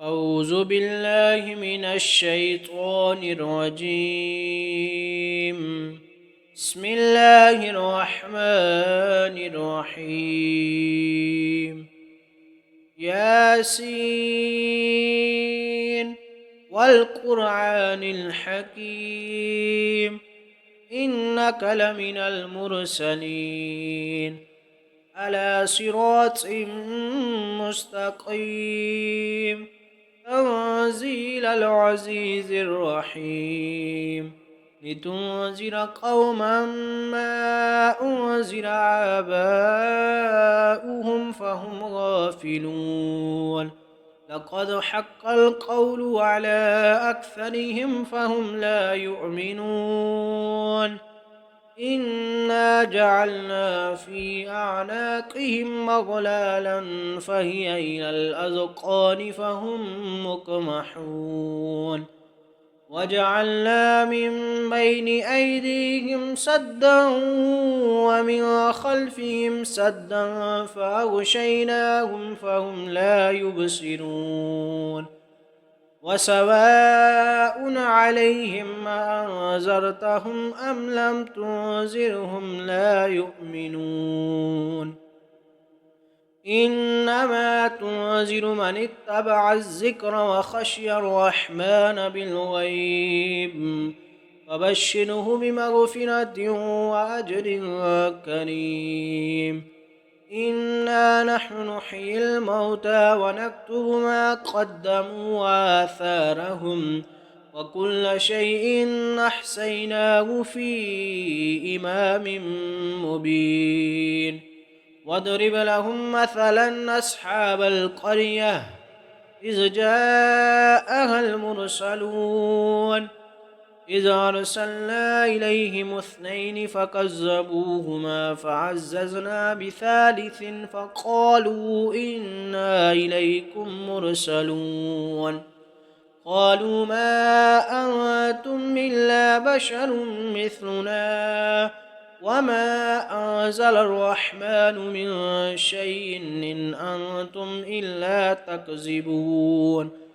أعوذ بالله من الشيطان الرجيم. بسم الله الرحمن الرحيم. ياسين والقرآن الحكيم إنك لمن المرسلين على صراط مستقيم تنزيل العزيز الرحيم لتنذر قوما ما أنذر آباؤهم فهم غافلون لقد حق القول على أكثرهم فهم لا يؤمنون إنا جعلنا في أعناقهم مغلالا فهي إلى الأذقان فهم مقمحون وجعلنا من بين أيديهم سدا ومن خلفهم سدا فأغشيناهم فهم لا يبصرون وسواء عليهم أنذرتهم أم لم تنذرهم لا يؤمنون إنما تنذر من اتبع الذكر وخشي الرحمن بالغيب فبشره بمغفرة وأجر كريم إنا نحن نحيي الموتى ونكتب ما قدموا وآثارهم وكل شيء أحصيناه في إمام مبين واضرب لهم مثلا أصحاب القرية إذ جاءها المرسلون إذ أرسلنا إليهم اثنين فكذبوهما فعززنا بثالث فقالوا إنا إليكم مرسلون قالوا ما أنتم إلا بشر مثلنا وما أنزل الرحمن من شيء إن أنتم إلا تكذبون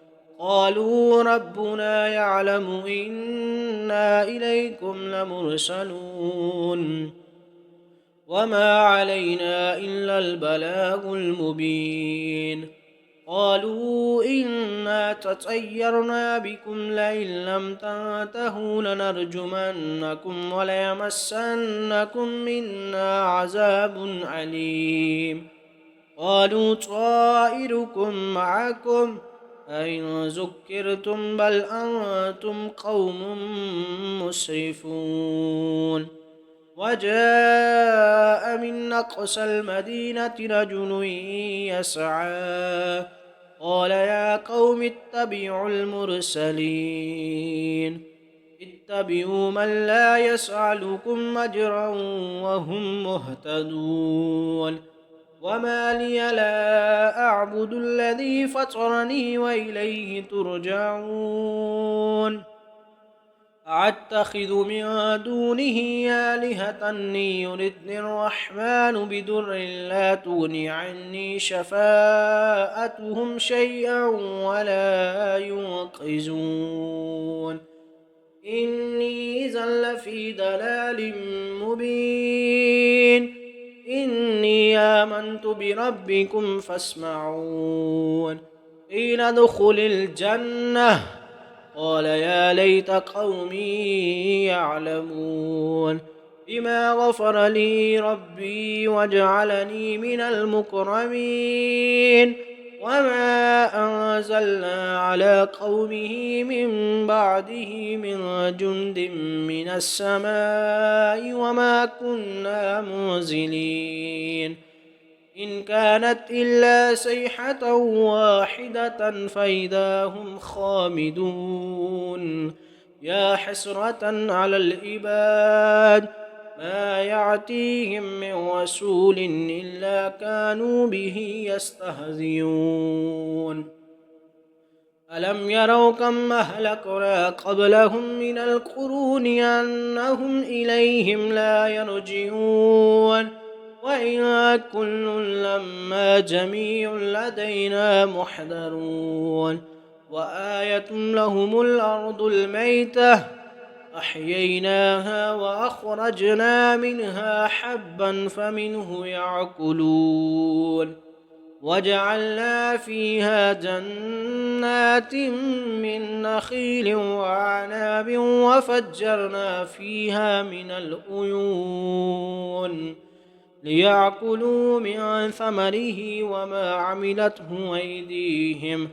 قالوا ربنا يعلم إنا إليكم لمرسلون وما علينا إلا البلاغ المبين قالوا إنا تطيرنا بكم لئن لم تنتهوا لنرجمنكم وليمسنكم منا عذاب أليم قالوا طائركم معكم أئن ذكرتم بل أنتم قوم مسرفون وجاء من أقصى المدينة رجل يسعى قال يا قوم اتبعوا المرسلين اتبعوا من لا يسألكم أجرا وهم مهتدون وما لي لا أعبد الذي فطرني وإليه ترجعون أتخذ من دونه آلهة يردني الرحمن بضر لا تغني عني شفاءتهم شيئا ولا ينقذون إني إذا لفي ضلال مبين إني آمنت بربكم فاسمعون قيل ادخل الجنة قال يا ليت قومي يعلمون بما غفر لي ربي وجعلني من المكرمين وما أنزلنا على قومه من بعده من جند من السماء وما كنا منزلين إن كانت إلا صيحة واحدة فإذا هم خامدون يا حسرة على العباد ما يأتيهم من رسول إلا كانوا به يستهزئون ألم يروا كم أهلكنا قبلهم من القرون أنهم إليهم لا يرجعون وإن كل لما جميع لدينا محضرون وآية لهم الأرض الميتة أحييناها وأخرجنا منها حبا فمنه يأكلون وجعلنا فيها جنات من نخيل وأعناب وفجرنا فيها من العيون ليأكلوا من ثمره وما عملته أيديهم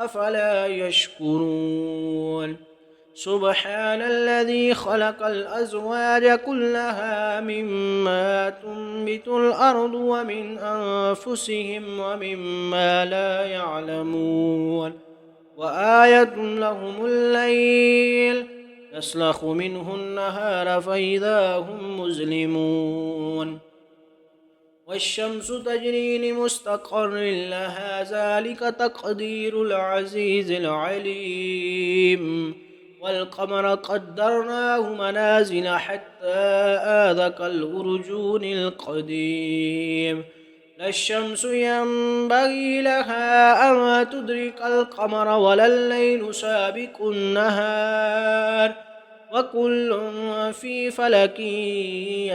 أفلا يشكرون سبحان الذي خلق الأزواج كلها مما تنبت الأرض ومن أنفسهم ومما لا يعلمون وآية لهم الليل يسلخ منه النهار فإذا هم مظلمون والشمس تجري لمستقر لها ذلك تقدير العزيز العليم والقمر قدرناه منازل حتى آذك الأرجون القديم لا الشمس ينبغي لها أن تدرك القمر ولا الليل سابق النهار وكل في فلك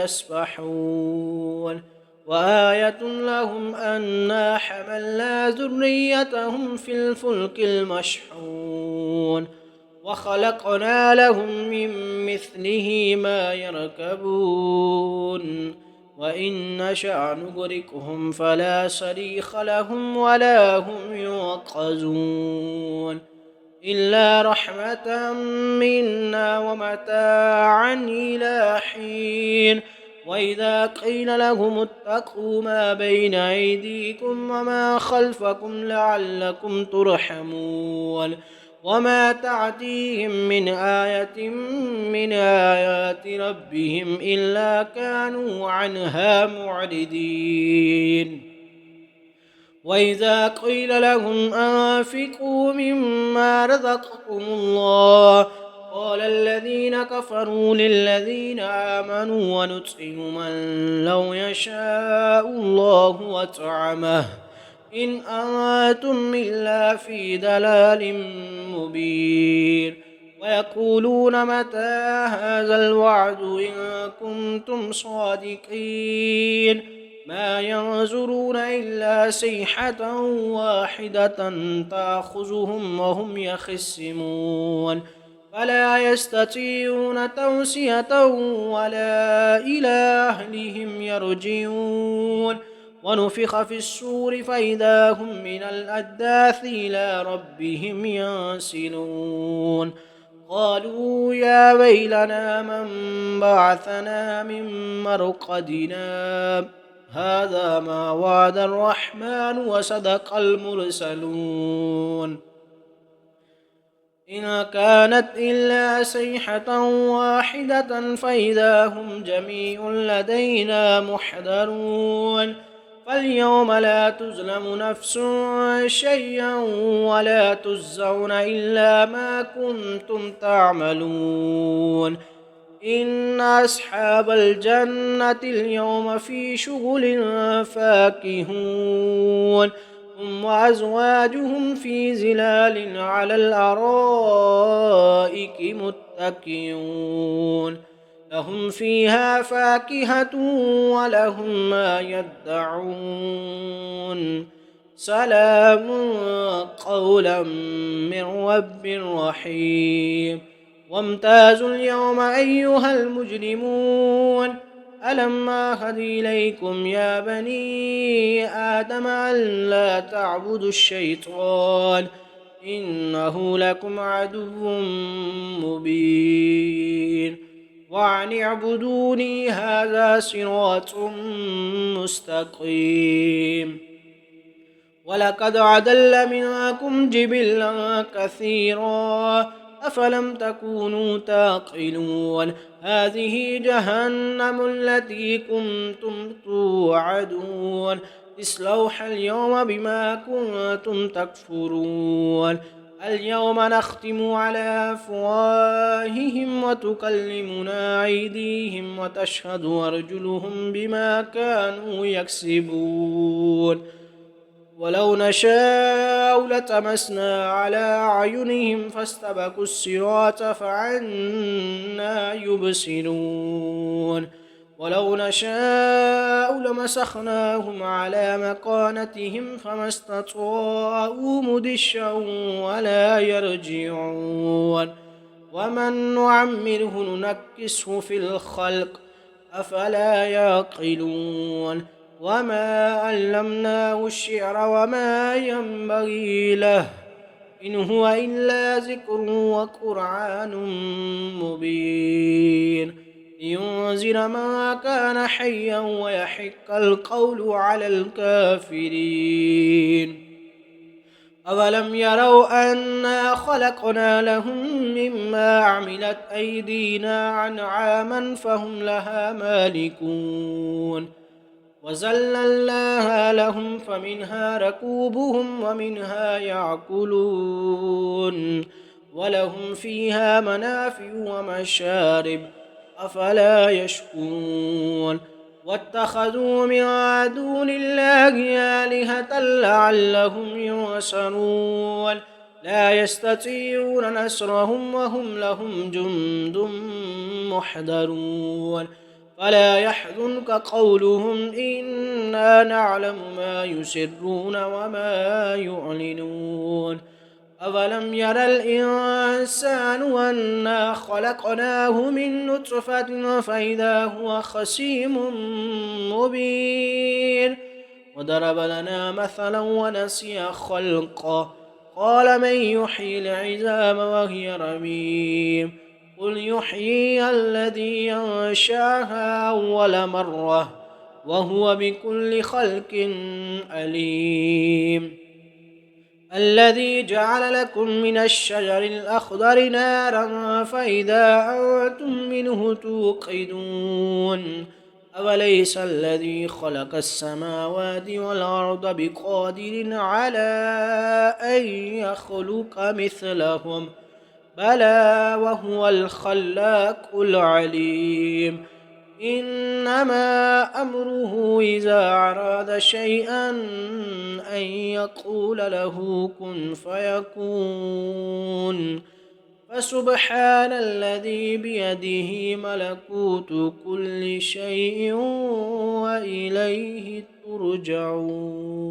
يسبحون وآية لهم أنا حملنا ذريتهم في الفلك المشحون وخلقنا لهم من مثله ما يركبون وإن نشأ نغرقهم فلا صريخ لهم ولا هم ينقذون إلا رحمة منا ومتاعا إلى حين وإذا قيل لهم اتقوا ما بين أيديكم وما خلفكم لعلكم ترحمون وما تعتيهم من آية من آيات ربهم إلا كانوا عنها معرضين وإذا قيل لهم أنفقوا مما رزقكم الله قال الذين كفروا للذين آمنوا ونطعم من لو يشاء الله وطعمه إن أنتم إلا في ضلال مبين ويقولون متى هذا الوعد إن كنتم صادقين ما ينظرون إلا صيحة واحدة تأخذهم وهم يخصمون فلا يستطيعون توصية ولا إلى أهلهم يرجعون ونفخ في الصور فإذا هم من الأجداث إلى ربهم ينسلون قالوا يا ويلنا من بعثنا من مرقدنا هذا ما وعد الرحمن وصدق المرسلون إن كانت إلا صيحة واحدة فإذا هم جميع لدينا محضرون فاليوم لا تظلم نفس شيئا ولا تجزون إلا ما كنتم تعملون إن أصحاب الجنة اليوم في شغل فاكهون هم وأزواجهم في ظلال على الأرائك متكئون لهم فيها فاكهة ولهم ما يدعون سلام قولا من رب رحيم وامتازوا اليوم أيها المجرمون ألم أعهد إليكم يا بني آدم أن لا تعبدوا الشيطان إنه لكم عدو مبين وأن اعبدوني هذا صراط مستقيم ولقد أضل منكم جبلا كثيرا أفلم تكونوا تعقلون هذه جهنم التي كنتم توعدون اصلوها اليوم بما كنتم تكفرون اليوم نختم على أفواههم وتكلمنا أيديهم وتشهد أرجلهم بما كانوا يكسبون ولو نشاء لطمسنا على أعينهم فاستبقوا الصراط فعنا يبصرون ولو نشاء لمسخناهم على مكانتهم فما استطاعوا مضيا ولا يرجعون ومن نعمره ننكسه في الخلق أفلا يعقلون وما علمناه الشعر وما ينبغي له إن هو إلا ذكر وقرآن مبين لينذر ما كان حيا ويحق القول على الكافرين أولم يروا أنا خلقنا لهم مما عملت أيدينا أنعاما فهم لها مالكون وذللناها لهم فمنها ركوبهم ومنها يأكلون ولهم فيها منافع ومشارب أفلا يشكرون واتخذوا من دون الله آلهة لعلهم ينصرون لا يستطيعون نصرهم وهم لهم جند محضرون فلا يحزنك قولهم إنا نعلم ما يسرون وما يعلنون أولم ير الإنسان أنا خلقناه من نطفة فإذا هو خصيم مبين وضرب لنا مثلا ونسي خلقه قال من يحيي العظام وهي رميم قل يحييها الذي أنشأها أول مرة وهو بكل خلق عليم الذي جعل لكم من الشجر الأخضر نارا فإذا أنتم منه توقدون أوليس الذي خلق السماوات والأرض بقادر على أن يخلق مثلهم بلى وهو الخلاق العليم إنما أمره إذا أراد شيئا أن يقول له كن فيكون فسبحان الذي بيده ملكوت كل شيء وإليه ترجعون.